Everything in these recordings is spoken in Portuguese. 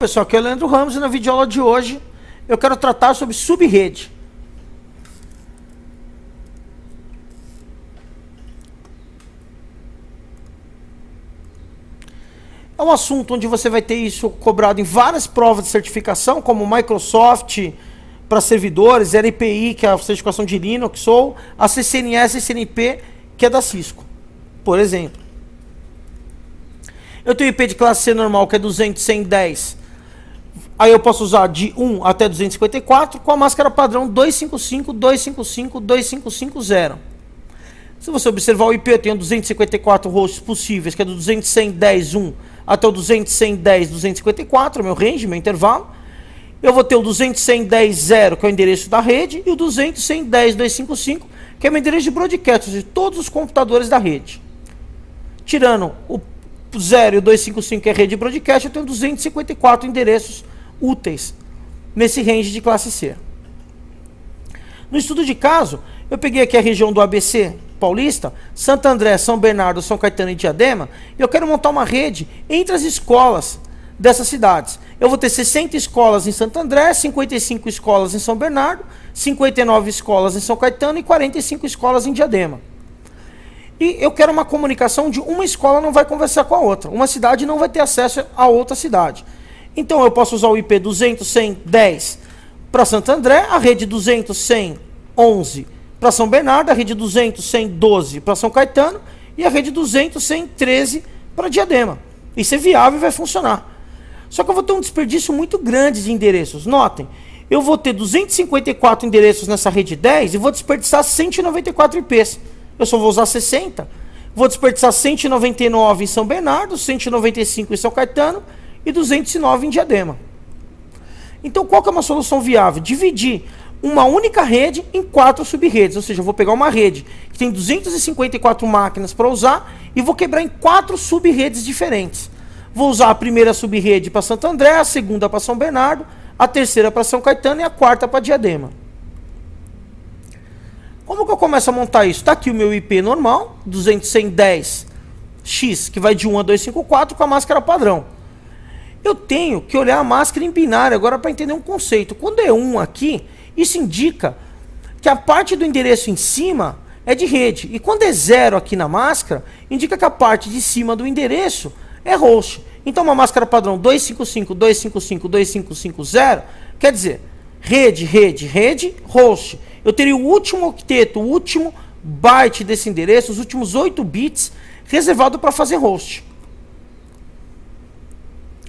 Pessoal, aqui é o Leandro Ramos e na videoaula de hoje eu quero tratar sobre subrede. É um assunto onde você vai ter isso cobrado em várias provas de certificação, como Microsoft para servidores, LPI, que é a certificação de Linux, ou a CCNS e CNP, que é da Cisco, por exemplo. Eu tenho IP de classe C normal, que é 200, 110. Aí eu posso usar de 1 até 254 com a máscara padrão 255, 255, 2550. Se você observar o IP, eu tenho 254 hosts possíveis, que é do 200.110.1 até o 200.110.254, meu range, meu intervalo. Eu vou ter o 200.110.0, que é o endereço da rede, e o 200.110.255, que é o meu endereço de broadcast, de todos os computadores da rede. Tirando o 0 e o 255, que é a rede de broadcast, eu tenho 254 endereços úteis nesse range de classe C. No estudo de caso, eu peguei aqui a região do ABC Paulista, Santo André, São Bernardo, São Caetano e Diadema, e eu quero montar uma rede entre as escolas dessas cidades. Eu vou ter 60 escolas em Santo André, 55 escolas em São Bernardo, 59 escolas em São Caetano e 45 escolas em Diadema. E eu quero uma comunicação onde uma escola não vai conversar com a outra. Uma cidade não vai ter acesso a outra cidade. Então eu posso usar o IP 200.110 para Santo André, a rede 200.111 para São Bernardo, a rede 200.112 para São Caetano e a rede 200.113 para Diadema. Isso é viável e vai funcionar. Só que eu vou ter um desperdício muito grande de endereços. Notem, eu vou ter 254 endereços nessa rede 10 e vou desperdiçar 194 IPs. Eu só vou usar 60. Vou desperdiçar 199 em São Bernardo, 195 em São Caetano e 209 em Diadema. Então qual que é uma solução viável? Dividir uma única rede em 4 sub-redes. Ou seja, eu vou pegar uma rede que tem 254 máquinas para usar e vou quebrar em 4 sub-redes diferentes. Vou usar a primeira sub-rede para Santo André, a segunda para São Bernardo, a terceira para São Caetano e a quarta para Diadema. Como que eu começo a montar isso? Está aqui o meu IP normal, 200.110x, que vai de 1 a 254 com a máscara padrão. Eu tenho que olhar a máscara em binário agora para entender um conceito. Quando é 1 aqui, isso indica que a parte do endereço em cima é de rede. E quando é 0 aqui na máscara, indica que a parte de cima do endereço é host. Então uma máscara padrão 255, 255, 2550 quer dizer rede, rede, rede, host. Eu teria o último octeto, o último byte desse endereço, os últimos 8 bits reservado para fazer host.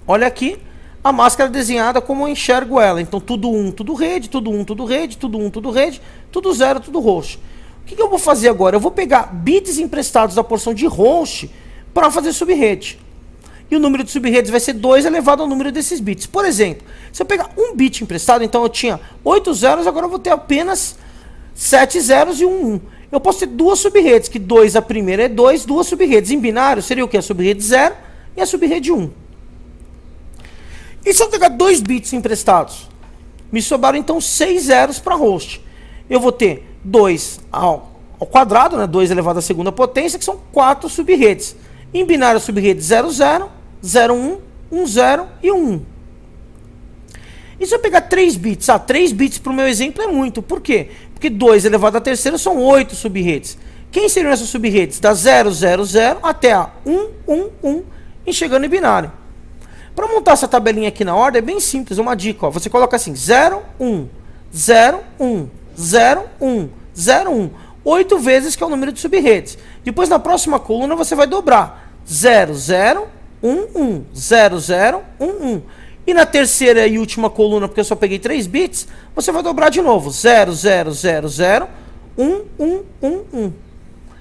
Olha aqui a máscara desenhada como eu enxergo ela. Então tudo 1, tudo rede, tudo 1, tudo rede, tudo 1, tudo rede, tudo 0, tudo host. O que eu vou fazer agora? Eu vou pegar bits emprestados da porção de host para fazer subrede. E o número de subredes vai ser 2 elevado ao número desses bits. Por exemplo, se eu pegar um bit emprestado, então eu tinha 8 zeros, agora eu vou ter apenas 7 zeros e um 1. Eu posso ter duas subredes, que 2 a primeira é 2, duas subredes. Em binário seria o que? A subrede 0 e a subrede 1. E se eu pegar 2 bits emprestados? Me sobraram então 6 zeros para host. Eu vou ter 2 ao quadrado, né? 2 elevado à segunda potência, que são 4 subredes. Em binário, subrede 0, 0, 0, 1, 1, 0 e 1, 1. E se eu pegar 3 bits? 3 bits para o meu exemplo é muito. Por quê? Porque 2 elevado à terceira são 8 subredes. Quem seriam essas subredes? Da 0, 0, 0 até a 1, 1, 1 e chegando em binário. Para montar essa tabelinha aqui na ordem é bem simples, uma dica. Ó. Você coloca assim, 0, 1, 0, 1, 0, 1, 0, 1. 8 vezes, que é o número de subredes. Depois, na próxima coluna, você vai dobrar. 0, 0, 1, 1. 0, 0, 1, 1. E na terceira e última coluna, porque eu só peguei 3 bits, você vai dobrar de novo. 0, 0, 0, 0, 1, 1, 1, 1.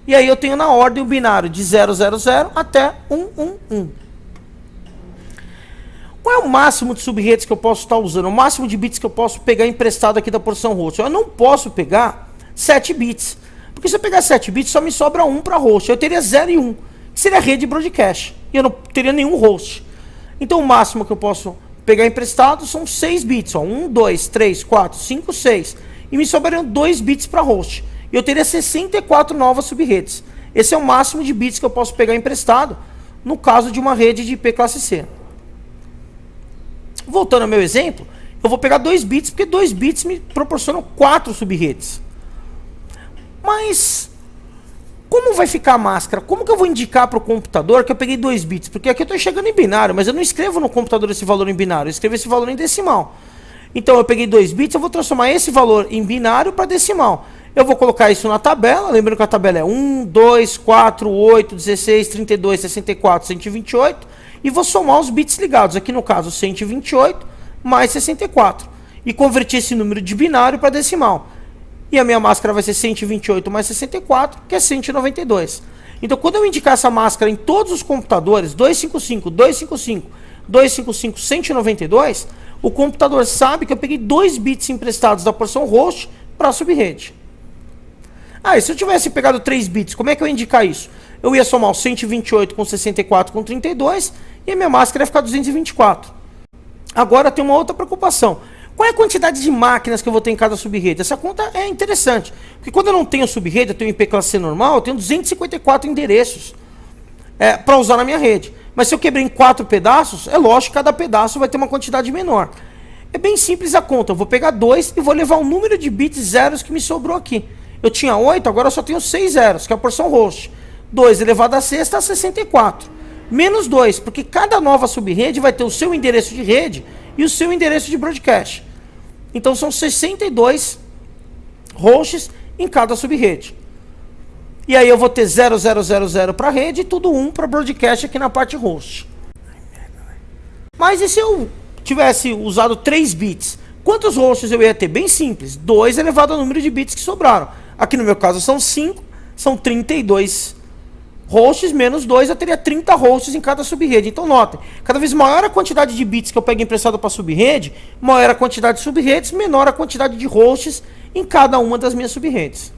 E aí eu tenho na ordem o binário de 0, 0, 0 até 1, 1, 1. Qual é o máximo de subredes que eu posso estar usando? O máximo de bits que eu posso pegar emprestado aqui da porção host? Eu não posso pegar 7 bits. Porque se eu pegar 7 bits, só me sobra 1 para host. Eu teria 0 e 1, que seria a rede broadcast. E eu não teria nenhum host. Então o máximo que eu posso pegar emprestado são 6 bits. Ó. 1, 2, 3, 4, 5, 6. E me sobrariam 2 bits para host. E eu teria 64 novas subredes. Esse é o máximo de bits que eu posso pegar emprestado no caso de uma rede de IP classe C. Voltando ao meu exemplo, eu vou pegar 2 bits, porque 2 bits me proporcionam 4 subredes. Mas como vai ficar a máscara? Como que eu vou indicar para o computador que eu peguei 2 bits? Porque aqui eu estou chegando em binário, mas eu não escrevo no computador esse valor em binário, eu escrevo esse valor em decimal. Então eu peguei 2 bits, eu vou transformar esse valor em binário para decimal. Eu vou colocar isso na tabela, lembrando que a tabela é 1, 2, 4, 8, 16, 32, 64, 128, e vou somar os bits ligados, aqui no caso 128 mais 64, e converter esse número de binário para decimal. E a minha máscara vai ser 128 mais 64, que é 192. Então quando eu indicar essa máscara em todos os computadores, 255, 255, 255, 192, o computador sabe que eu peguei 2 bits emprestados da porção host para a subrede. Ah, e se eu tivesse pegado 3 bits, como é que eu ia indicar isso? Eu ia somar o 128 com 64 com 32 e a minha máscara ia ficar 224. Agora tem uma outra preocupação. Qual é a quantidade de máquinas que eu vou ter em cada subrede? Essa conta é interessante. Porque quando eu não tenho subrede, eu tenho IP classe C normal, eu tenho 254 endereços para usar na minha rede. Mas se eu quebrei em 4 pedaços, é lógico que cada pedaço vai ter uma quantidade menor. É bem simples a conta. Eu vou pegar 2 e vou levar o número de bits zeros que me sobrou aqui. Eu tinha 8, agora eu só tenho 6 zeros, que é a porção host. 2 elevado a sexta a 64. Menos 2, porque cada nova subrede vai ter o seu endereço de rede e o seu endereço de broadcast. Então são 62 hosts em cada subrede. E aí eu vou ter 0000 para a rede e tudo 1 para broadcast aqui na parte host. Mas e se eu tivesse usado 3 bits? Quantos hosts eu ia ter? Bem simples. 2 elevado ao número de bits que sobraram. Aqui no meu caso são 5, são 32 hosts, menos 2, eu teria 30 hosts em cada subrede. Então notem, cada vez maior a quantidade de bits que eu pego emprestado para a subrede, maior a quantidade de subredes, menor a quantidade de hosts em cada uma das minhas subredes.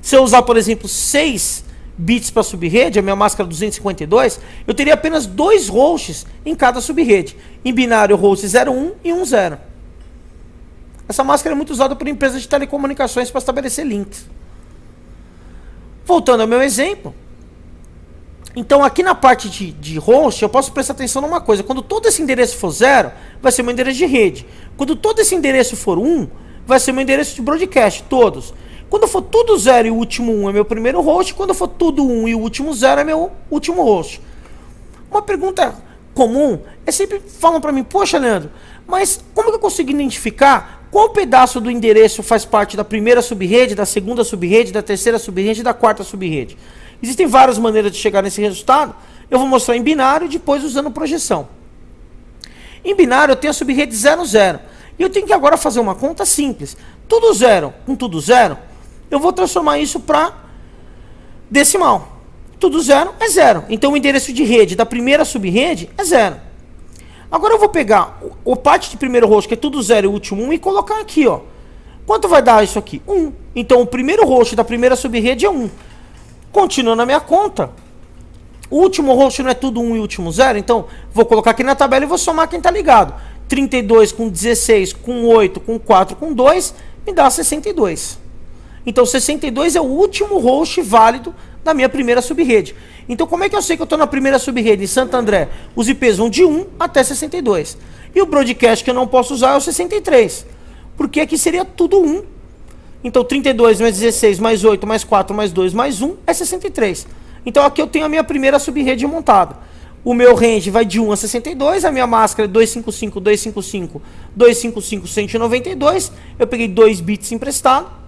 Se eu usar, por exemplo, 6 bits para a subrede, a minha máscara 252, eu teria apenas 2 hosts em cada subrede. Em binário, host 01 e 10. Essa máscara é muito usada por empresas de telecomunicações para estabelecer links. Voltando ao meu exemplo, então aqui na parte de host, eu posso prestar atenção numa coisa. Quando todo esse endereço for 0, vai ser meu endereço de rede. Quando todo esse endereço for 1, vai ser meu endereço de broadcast, todos. Quando for tudo 0 e o último 1 é meu primeiro host, quando for tudo 1 e o último 0 é meu último host. Uma pergunta comum é sempre falam para mim, poxa Leandro, mas como que eu consigo identificar qual pedaço do endereço faz parte da primeira subrede, da segunda subrede, da terceira subrede e da quarta subrede? Existem várias maneiras de chegar nesse resultado. Eu vou mostrar em binário e depois usando projeção. Em binário eu tenho a subrede 00. E eu tenho que agora fazer uma conta simples. Tudo 0 com tudo 0, eu vou transformar isso para decimal. Tudo 0 é 0. Então o endereço de rede da primeira subrede é 0. Agora eu vou pegar o parte de primeiro host, que é tudo 0 e o último 1, e colocar aqui, ó. Quanto vai dar isso aqui? 1. Então o primeiro host da primeira subrede é 1. Continuando a minha conta, o último host não é tudo 1 e o último 0, então vou colocar aqui na tabela e vou somar quem está ligado. 32 com 16, com 8, com 4, com 2, me dá 62. Então 62 é o último host válido da minha primeira subrede. Então como é que eu sei que eu estou na primeira subrede em Santo André? Os IPs vão de 1 até 62. E o broadcast que eu não posso usar é o 63. Porque aqui seria tudo 1. Então 32 mais 16 mais 8 mais 4 mais 2 mais 1 é 63. Então aqui eu tenho a minha primeira subrede montada. O meu range vai de 1 a 62, a minha máscara é 255, 255, 255, 192. Eu peguei 2 bits emprestado.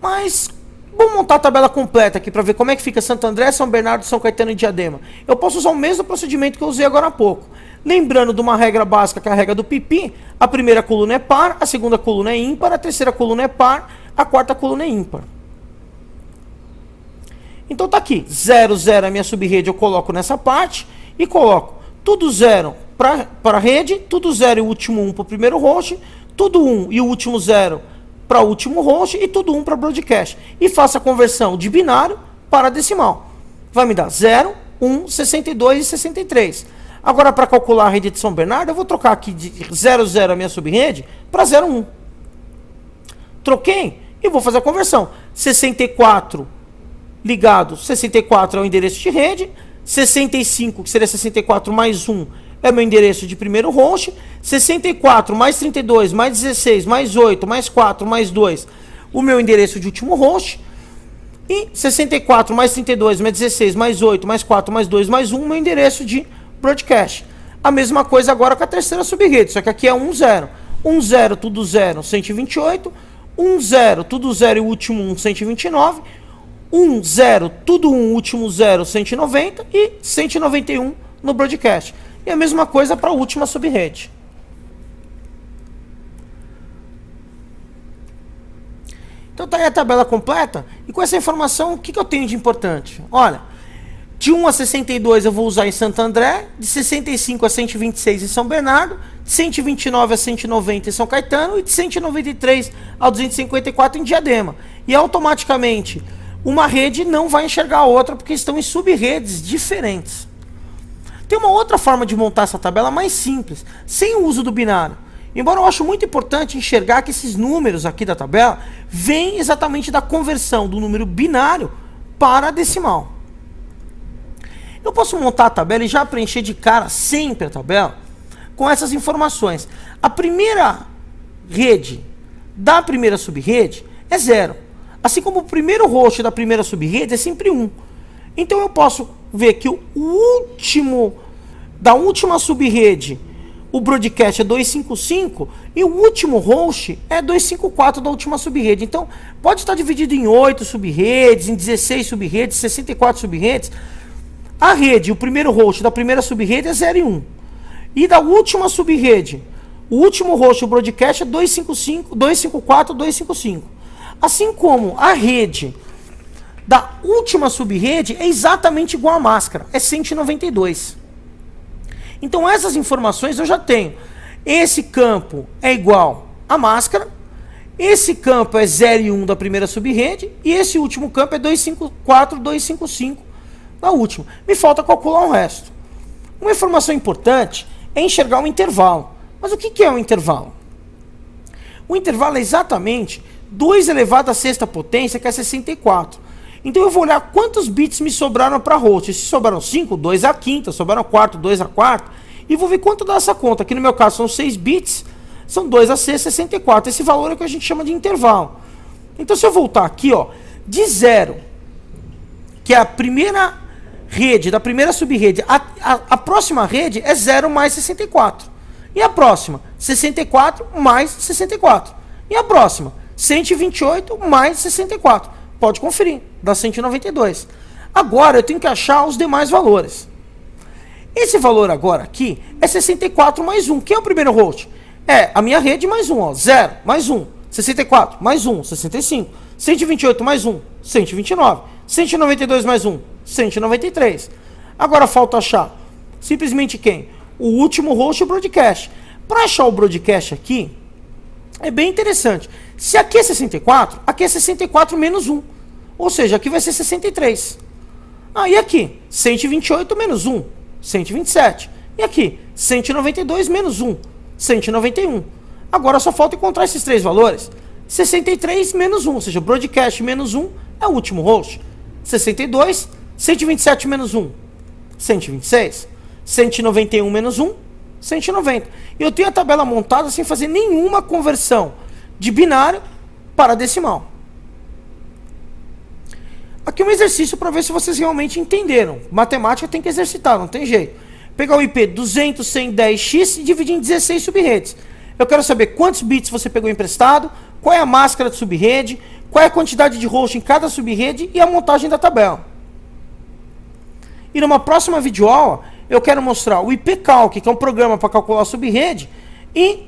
Mas vamos montar a tabela completa aqui para ver como é que fica Santo André, São Bernardo, São Caetano e Diadema. Eu posso usar o mesmo procedimento que eu usei agora há pouco. Lembrando de uma regra básica, que é a regra do pipi, a primeira coluna é par, a segunda coluna é ímpar, a terceira coluna é par, a quarta coluna é ímpar. Então tá aqui, 0, 0 é a minha subrede, eu coloco nessa parte e coloco tudo 0 para a rede, tudo 0 e o último 1 para o primeiro host, tudo 1 e o último 0 para o último host e tudo 1 para broadcast. E faço a conversão de binário para decimal. Vai me dar 0, 1, 62 e 63. Agora, para calcular a rede de São Bernardo, eu vou trocar aqui de 00 a minha subrede para 01. Troquei e vou fazer a conversão. 64 ligado, 64 é o endereço de rede, 65, que seria 64 mais 1, é meu endereço de primeiro host, 64 mais 32 mais 16 mais 8 mais 4 mais 2, o meu endereço de último host, e 64 mais 32 mais 16 mais 8 mais 4 mais 2 mais 1, meu endereço de broadcast. A mesma coisa agora com a terceira subrede, só que aqui é 1, 0. 1, 0, tudo 0, 128. 1, 0, tudo 0 e o último 1, 129. 1, 0, tudo 1, último 0, 190. E 191 no broadcast. E a mesma coisa para a última subrede. Então tá aí a tabela completa. E com essa informação, o que eu tenho de importante? Olha, de 1 a 62 eu vou usar em Santo André, de 65 a 126 em São Bernardo, de 129 a 190 em São Caetano e de 193 a 254 em Diadema. E automaticamente uma rede não vai enxergar a outra porque estão em sub-redes diferentes. Tem uma outra forma de montar essa tabela mais simples, sem o uso do binário. Embora eu acho muito importante enxergar que esses números aqui da tabela vêm exatamente da conversão do número binário para decimal. Eu posso montar a tabela e já preencher de cara sempre a tabela com essas informações. A primeira rede da primeira subrede é 0. Assim como o primeiro host da primeira subrede é sempre 1. Então eu posso ver que o último da última subrede, o broadcast é 255 e o último host é 254 da última subrede. Então pode estar dividido em 8 subredes, em 16 subredes, 64 subredes. A rede, o primeiro host da primeira subrede é 0 e 1. E da última subrede, o último host, o broadcast, é 255, 254, 255. Assim como a rede da última subrede é exatamente igual à máscara, é 192. Então essas informações eu já tenho. Esse campo é igual à máscara, esse campo é 0 e 1 da primeira subrede, e esse último campo é 254, 255 da última. Me falta calcular o resto. Uma informação importante é enxergar o intervalo. Mas o que é o intervalo? O intervalo é exatamente 2 elevado à sexta potência, que é 64. Então eu vou olhar quantos bits me sobraram para host. Se sobraram 5, 2 à quinta. Sobraram 4, 2 à quarta. E vou ver quanto dá essa conta. Aqui no meu caso são 6 bits. São 2 à sexta, 64. Esse valor é o que a gente chama de intervalo. Então se eu voltar aqui, ó, de 0, que é a primeira rede da primeira subrede, a próxima rede é 0 mais 64. E a próxima? 64 mais 64. E a próxima? 128 mais 64. Pode conferir, dá 192. Agora eu tenho que achar os demais valores. Esse valor agora aqui é 64 mais 1. Quem é o primeiro host? É a minha rede mais 1, ó. 0 mais 1, 64 mais 1, 65. 128 mais 1, 129. 192 mais 1, 193. Agora falta achar simplesmente quem? O último host e o broadcast. Para achar o broadcast aqui, é bem interessante. Se aqui é 64, aqui é 64 menos 1. Ou seja, aqui vai ser 63. E aqui? 128 menos 1, 127. E aqui? 192 menos 1, 191. Agora só falta encontrar esses três valores. 63 menos 1, ou seja, broadcast menos 1 é o último host. 62, 127 menos 1, 126. 191 menos 1, 190. E eu tenho a tabela montada sem fazer nenhuma conversão de binário para decimal. Aqui um exercício para ver se vocês realmente entenderam. Matemática tem que exercitar, não tem jeito. Pegar o IP 200, 110x e dividir em 16 subredes. Eu quero saber quantos bits você pegou emprestado, qual é a máscara de subrede, qual é a quantidade de host em cada subrede e a montagem da tabela. E numa próxima videoaula, eu quero mostrar o IPCalc, que é um programa para calcular a subrede, e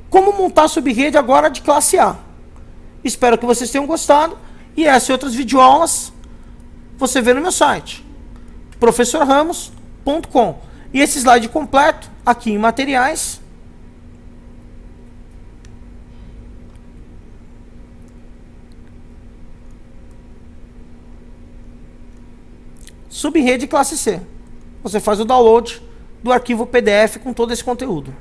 como montar a subrede agora de classe A. Espero que vocês tenham gostado, e essa e outras videoaulas você vê no meu site, professorramos.com. E esse slide completo, aqui em materiais, subrede classe C. Você faz o download do arquivo PDF com todo esse conteúdo.